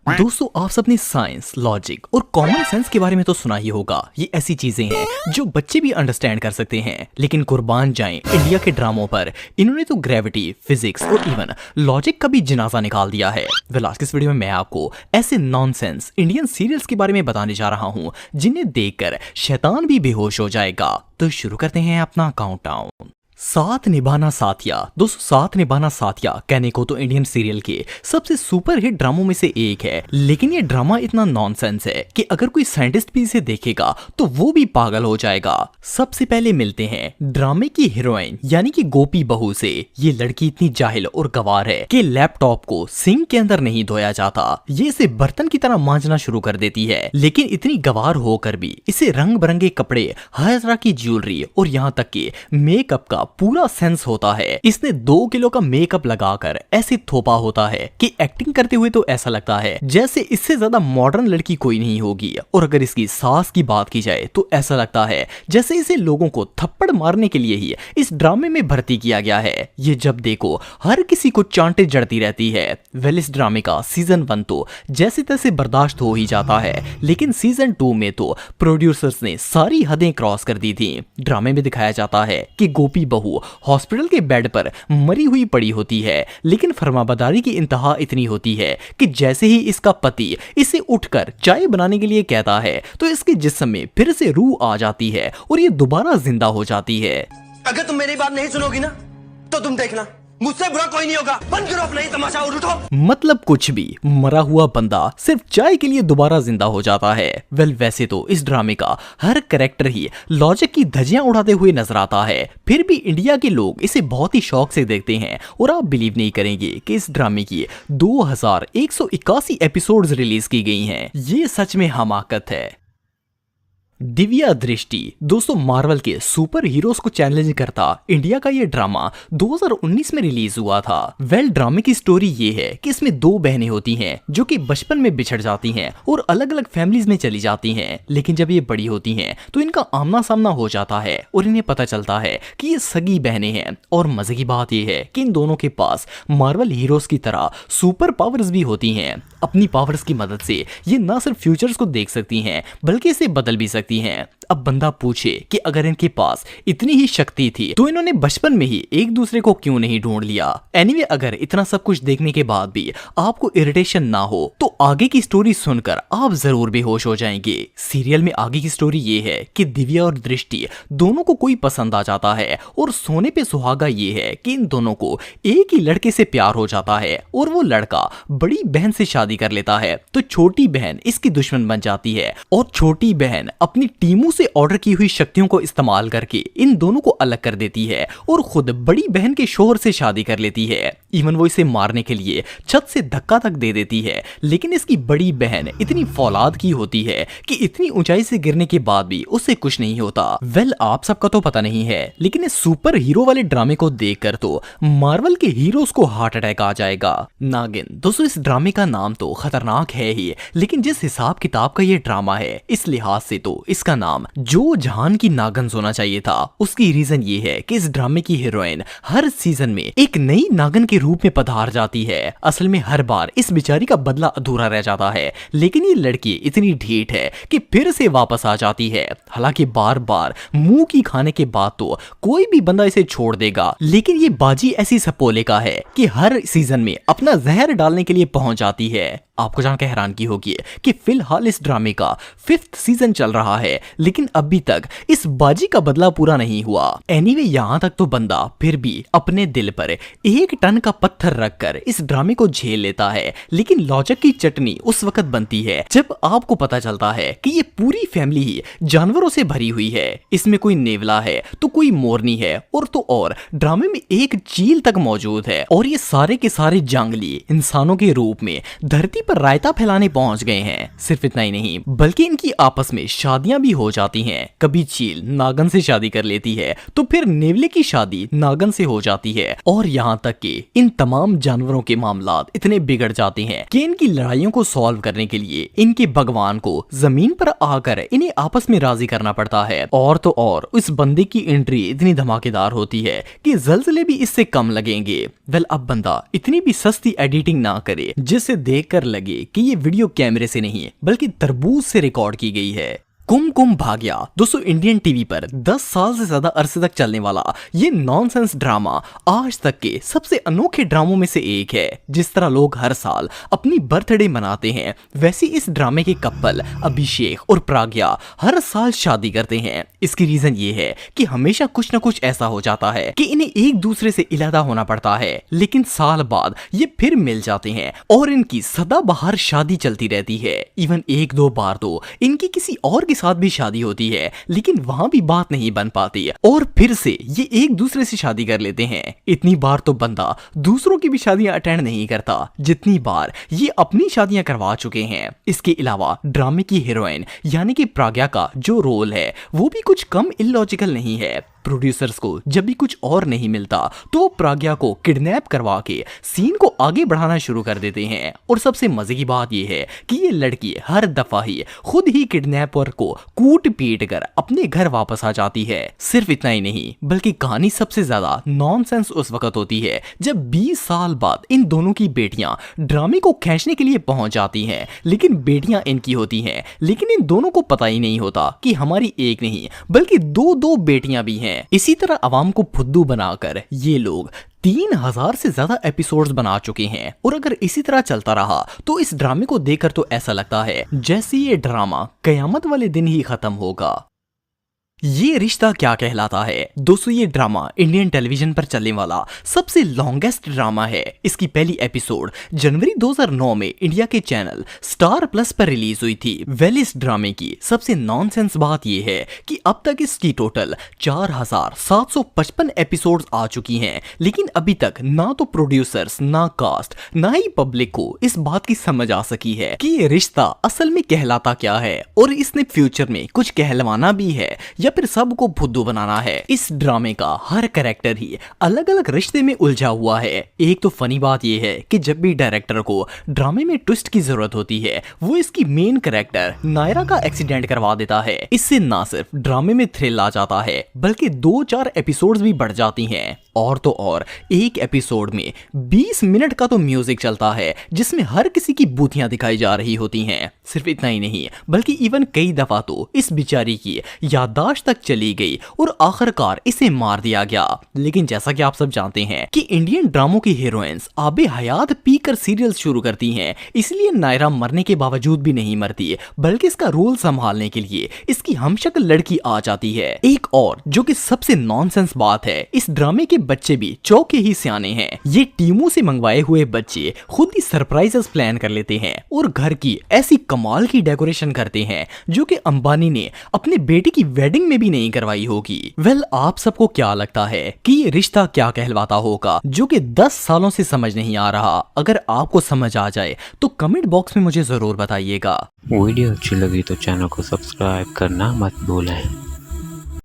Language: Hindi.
दोस्तों आप सबने साइंस, लॉजिक और कॉमन सेंस के बारे में तो सुना ही होगा। ये ऐसी चीजें हैं जो बच्चे भी अंडरस्टैंड कर सकते हैं, लेकिन कुर्बान जाएं इंडिया के ड्रामों पर। इन्होंने तो ग्रेविटी, फिजिक्स और इवन लॉजिक का भी जनाजा निकाल दिया है। वेल आज के इस वीडियो में मैं आपको ऐसे नॉनसेंस इंडियन सीरियल्स के बारे में बताने जा रहा हूँ जिन्हें देखकर शैतान भी बेहोश हो जाएगा। तो शुरू करते हैं अपना काउंटडाउन। साथ निभाना साथिया। दोस्तों साथ निभाना साथिया कहने को तो इंडियन सीरियल के सबसे सुपर हिट ड्रामों में से एक है, लेकिन ये ड्रामा इतना नॉनसेंस है कि अगर कोई साइंटिस्ट भी इसे देखेगा तो वो भी पागल हो जाएगा। सबसे पहले मिलते हैं ड्रामे की हीरोइन यानी कि गोपी बहू से। ये लड़की इतनी जाहिल और गवार है कि लैपटॉप को सिंक के अंदर नहीं धोया जाता, ये इसे बर्तन की तरह मांजना शुरू कर देती है। लेकिन इतनी गवार होकर भी इसे रंग बिरंगे कपड़े, हर तरह की ज्वेलरी और यहाँ तक कि मेकअप का पूरा सेंस होता है। इसने 2 किलो का मेकअप लगाकर ऐसे थोपा होता है कि एक्टिंग करते हुए तो ऐसा लगता है जैसे इससे ज्यादा मॉडर्न लड़की कोई नहीं होगी। और अगर इसकी सास की बात की जाए तो ऐसा लगता है जैसे इसे लोगों को थप्पड़ मारने के लिए ही इस ड्रामे में भर्ती किया गया है। ये जब देखो हर किसी को चांटे जड़ती रहती है। वेल इस ड्रामे का सीजन 1 तो जैसे तैसे बर्दाश्त हो ही जाता है, लेकिन सीजन 2 में तो प्रोड्यूसर्स ने सारी हदें क्रॉस कर दी थी। ड्रामे में दिखाया जाता है कि गोपी बहू हॉस्पिटल के बेड पर मरी हुई पड़ी होती है, लेकिन फरमाबरदारी की इंतहा इतनी होती है कि जैसे ही इसका पति इसे उठकर चाय बनाने के लिए कहता है तो इसके जिस्म में फिर से रूह आ जाती है और ये दोबारा जिंदा हो जाती है। अगर तुम मेरी बात नहीं सुनोगी ना तो तुम देखना मुझसे बुरा कोई नहीं होगा। बंद करो अपना ही तमाशा और उठो। मतलब कुछ भी, मरा हुआ बंदा सिर्फ चाय के लिए दोबारा जिंदा हो जाता है। वेल वैसे तो इस ड्रामे का हर कैरेक्टर ही लॉजिक की धज्जियां उड़ाते हुए नजर आता है, फिर भी इंडिया के लोग इसे बहुत ही शौक से देखते हैं। और आप बिलीव नहीं करेंगे कि इस ड्रामे की 2181 एपिसोड्स रिलीज की गई हैं। ये सच में हमाकत है। दिव्या दृष्टि। दोस्तों मार्वल के सुपर हीरोज को चैलेंज करता इंडिया का ये ड्रामा 2019 में रिलीज हुआ था। वेल ड्रामे की स्टोरी ये है कि इसमें 2 बहनें होती हैं जो कि बचपन में बिछड़ जाती हैं और अलग अलग फैमिलीज में चली जाती हैं, लेकिन जब ये बड़ी होती हैं तो इनका आमना सामना हो जाता है और इन्हें पता चलता है कि ये सगी बहनें हैं। और मजे की बात यह है कि इन दोनों के पास मार्वल हीरोज की तरह सुपर पावर्स भी होती हैं। अपनी पावर्स की मदद से ये ना सिर्फ फ्यूचर्स को देख सकती हैं बल्कि इसे बदल भी सकती हैं। अब बंदा पूछे कि अगर इनके पास इतनी ही शक्ति थी तो इन्होंने बचपन में ही एक दूसरे को क्यों नहीं ढूंढ लिया। एनीवे अगर इतना सब कुछ देखने के बाद भी आपको इरिटेशन ना हो तो आगे की स्टोरी सुनकर आप जरूर बेहोश हो जाएंगे। सीरियल में आगे की स्टोरी ये है कि दिव्या और दृष्टि दोनों को कोई पसंद आ जाता है और सोने पे सुहागा ये है कि इन दोनों को एक ही लड़के से प्यार हो जाता है और वो लड़का बड़ी बहन से शादी कर लेता है। तो छोटी बहन इसकी दुश्मन बन जाती है और छोटी बहन अपनी टीमों से ऑर्डर की हुई शक्तियों को इस्तेमाल करके इन दोनों को अलग कर देती है और खुद बड़ी बहन के शोहर से शादी कर लेती है। इवन वो इसे मारने के लिए छत से धक्का तक दे देती है, लेकिन इसकी बड़ी बहन इतनी फौलाद की होती है कि इतनी ऊंचाई से गिरने के बाद भी उससे कुछ नहीं होता। वेल आप सबका तो पता नहीं है, लेकिन इस सुपर हीरो वाले ड्रामे को देखकर तो मार्वल के हीरोज को हार्ट अटैक आ जाएगा। नागिन। दोस्तों इस ड्रामे का नाम तो खतरनाक है ही, लेकिन जिस हिसाब किताब का ये ड्रामा है इस लिहाज से तो इसका नाम जो जहान की नागन होना चाहिए था। उसकी रीजन ये है कि इस ड्रामे की हीरोइन हर सीजन में एक नई नागन के रूप में पधार जाती है। असल में हर बार इस बेचारी का बदला अधूरा रह जाता है, लेकिन ये लड़की इतनी ढीठ है कि फिर से वापस आ जाती है। हालांकि बार बार मुंह की खाने के बाद तो कोई भी बंदा इसे छोड़ देगा, लेकिन ये बाजी ऐसी सपोले का है कि हर सीजन में अपना जहर डालने के लिए पहुंच जाती है। आपको जानकर हैरानगी होगी कि फिलहाल इस ड्रामे का 5th सीजन चल रहा है, लेकिन अभी तक इस बाजी का बदला पूरा नहीं हुआ। एनीवे यहाँ तक तो बंदा फिर भी अपने दिल पर 1 टन का पत्थर रखकर इस ड्रामे को झेल लेता है। लेकिन लॉजिक की चटनी उस वक्त बनती है जब आपको पता चलता है कि ये पूरी फैमिली ही जानवरों से भरी हुई है। इसमें कोई नेवला है तो कोई मोरनी है और तो और ड्रामे में एक चील तक मौजूद है। और ये सारे के सारे जंगली इंसानों के रूप में धरती पर रायता फैलाने पहुंच गए हैं। सिर्फ इतना ही नहीं बल्कि इनकी आपस में शादियां भी हो जाती हैं। कभी चील नागन से शादी कर लेती है तो फिर नेवले की शादी नागन से हो जाती है। और यहाँ तक कि इन तमाम जानवरों के मामलात इतने बिगड़ जाते हैं कि इनकी लड़ाइयों को सॉल्व करने के लिए इनके भगवान को जमीन पर आकर इन्हें आपस में राजी करना पड़ता है। और तो और उस बंदे की एंट्री इतनी धमाकेदार होती है कि जल्जले भी इससे कम लगेंगे। वेल अब बंदा इतनी भी सस्ती एडिटिंग ना करे जिसे देखकर लगे कि ये वीडियो कैमरे से नहीं बल्कि तरबूज से रिकॉर्ड की गई है। कुम कुम भाग्या दोस्तों इंडियन टीवी पर 10 साल से ज्यादा अरसे तक चलने वाला ये नॉनसेंस ड्रामा आज तक के सबसे अनोखे ड्रामों में से एक है। जिस तरह लोग हर साल अपनी बर्थडे मनाते हैं, वैसे इस ड्रामे के कपल अभिषेक और प्राज्ञा हर साल शादी करते हैं। इसकी रीजन ये है कि हमेशा कुछ न कुछ ऐसा हो जाता है कि इन्हें एक दूसरे से इलादा होना पड़ता है, लेकिन साल बाद ये फिर मिल जाते हैं और इनकी सदाबहार शादी चलती रहती है। इवन एक दो बार तो इनकी किसी और साथ भी शादी होती है, लेकिन वहां भी बात नहीं बन पाती और फिर से ये एक दूसरे से शादी कर लेते हैं। इतनी बार तो बंदा दूसरों की भी शादियां अटेंड नहीं करता जितनी बार ये अपनी शादियां करवा चुके हैं। इसके अलावा ड्रामे की हीरोइन यानी कि प्राज्ञा का जो रोल है वो भी कुछ कम इलॉजिकल नहीं है। प्रोड्यूसर्स को जब भी कुछ और नहीं मिलता तो प्राज्ञा को किडनैप करवा के सीन को आगे बढ़ाना शुरू कर देते हैं। और सबसे मजे की बात यह है कि ये लड़की हर दफा ही खुद ही किडनैपर को कूट पीट कर अपने घर वापस आ जाती है। सिर्फ इतना ही नहीं बल्कि कहानी सबसे ज्यादा नॉनसेंस उस वक्त होती है जब 20 साल बाद इन दोनों की बेटियां ड्रामे को खींचने के लिए पहुंच जाती हैं। लेकिन बेटियां इनकी होती हैं, लेकिन इन दोनों को पता ही नहीं होता कि हमारी एक नहीं बल्कि दो बेटियां भी हैं। इसी तरह आवाम को फुद्दू बनाकर ये लोग 3000 से ज्यादा एपिसोड्स बना चुके हैं। और अगर इसी तरह चलता रहा तो इस ड्रामे को देखकर तो ऐसा लगता है जैसे ये ड्रामा कयामत वाले दिन ही खत्म होगा। ये रिश्ता क्या कहलाता है दोस्तों, ये ड्रामा इंडियन टेलीविजन पर चलने वाला सबसे लॉन्गेस्ट ड्रामा है। इसकी पहली एपिसोड जनवरी 2009 में इंडिया के चैनल स्टार प्लस पर रिलीज हुई थी। वेल इस ड्रामे की सबसे नॉनसेंस बात यह है कि अब तक इसकी टोटल 4755 एपिसोड्स आ चुकी हैं, लेकिन अभी तक ना तो प्रोड्यूसर्स ना कास्ट ना ही पब्लिक को इस बात की समझ आ सकी है कि ये रिश्ता असल में कहलाता क्या है और इसने फ्यूचर में कुछ कहलवाना भी है या फिर सबको फुद्दू बनाना है। इस ड्रामे का हर कैरेक्टर ही अलग अलग रिश्ते में उलझा हुआ है। एक तो फनी बात यह है कि जब भी डायरेक्टर को ड्रामे में ट्विस्ट की जरूरत होती है वो इसकी मेन कैरेक्टर नायरा का एक्सीडेंट करवा देता है। इससे ना सिर्फ ड्रामे में थ्रिल आ जाता है बल्कि 2-4 एपिसोड्स भी बढ़ जाती हैं। और तो और एक एपिसोड में 20 मिनट का तो म्यूजिक चलता है जिसमें हर किसी की बूथियां दिखाई जा रही होती हैं। सिर्फ इतना ही नहीं बल्कि इवन कई दफा तो इस बिचारी की याददाश्त तक चली गई और आखिरकार इसे मार दिया गया। लेकिन जैसा कि आप सब जानते हैं कि इंडियन ड्रामों की हीरोइंस आबे हयात पीकर सीरियल्स शुरू करती हैं, इसलिए नायरा मरने के बावजूद भी नहीं मरती बल्कि इसका रोल संभालने के लिए इसकी हमशक्ल लड़की आ जाती है। एक और जो कि सबसे नॉनसेंस बात है, इस ड्रामे के बच्चे भी चौके ही सियाने हैं। ये टीमों से मंगवाए हुए बच्चे खुद ही सरप्राइजेस प्लान कर लेते हैं और घर की ऐसी कमाल की डेकोरेशन करते हैं जो कि अंबानी ने अपने बेटे की वेडिंग में भी नहीं करवाई होगी। वेल आप सबको क्या लगता है कि ये रिश्ता क्या कहलवाता होगा जो कि 10 सालों से समझ नहीं आ रहा? अगर आपको समझ आ जाए तो कमेंट बॉक्स में मुझे जरूर बताइएगा। वीडियो अच्छी लगी तो चैनल को सब्सक्राइब करना मत भूलें।